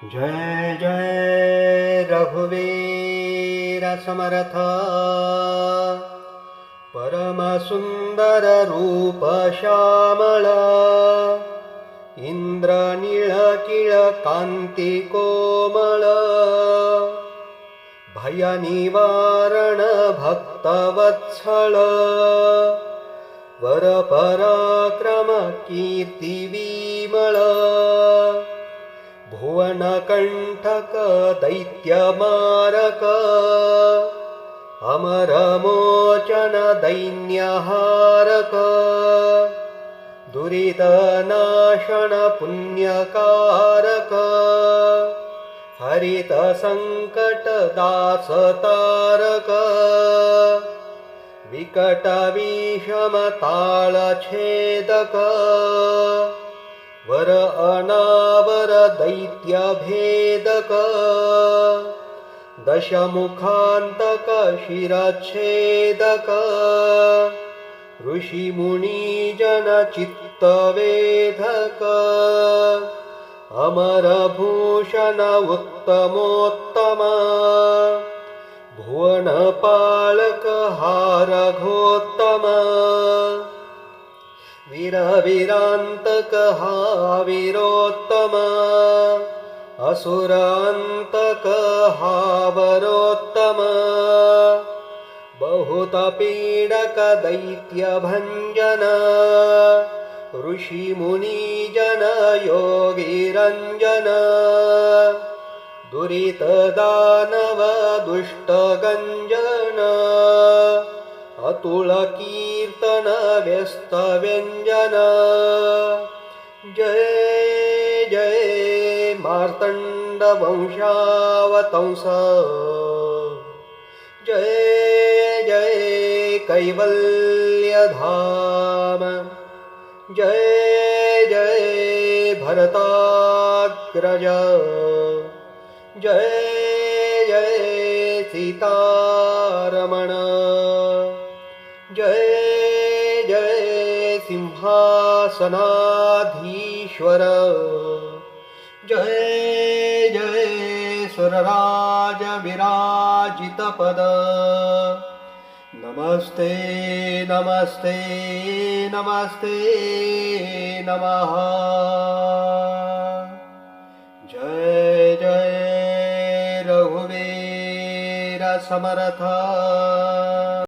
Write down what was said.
जय जय रघुवीर समर्थ परम सुंदर रूप श्यामळ इंद्रनीळ किळ कांती कोमळ भय निवारण भक्तवत्सल वर पराक्रम कीर्ती विमळ भुवनकंठक दैत्यमारक अमरमोचन दैन्यहारक दुरितनाशन पुण्यकारक हरित संकट दासतारक विकट विषम ताळछेदक वर अनावर दैत्य भेदक दशमुखांतक शिरच्छेदक ऋषी मुनी जन चित्तवेधक अमरभूषण उत्तमोत्तम भुवनपालक हारघोत्तम वीरवीरांतक हा वीरोत्तम असुरांतक हा वरोत्तम बहुत पीडक दैत्य भंजन ऋषी मुनी जन योगी रंजन दुरित दानव दुष्ट गंजन अतुल कीर्तन व्यस्त व्यंजन जय जय मार्तंड वंशावतंस जय जय कैवल्य धाम जय जय भरताग्रज जय जय सीतारमण जय जय सिंहासनाधीश्वर जय जय सुरराज विराजित पद नमस्ते नमस्ते नमस्ते नमः जय जय रघुवीर समर्थ।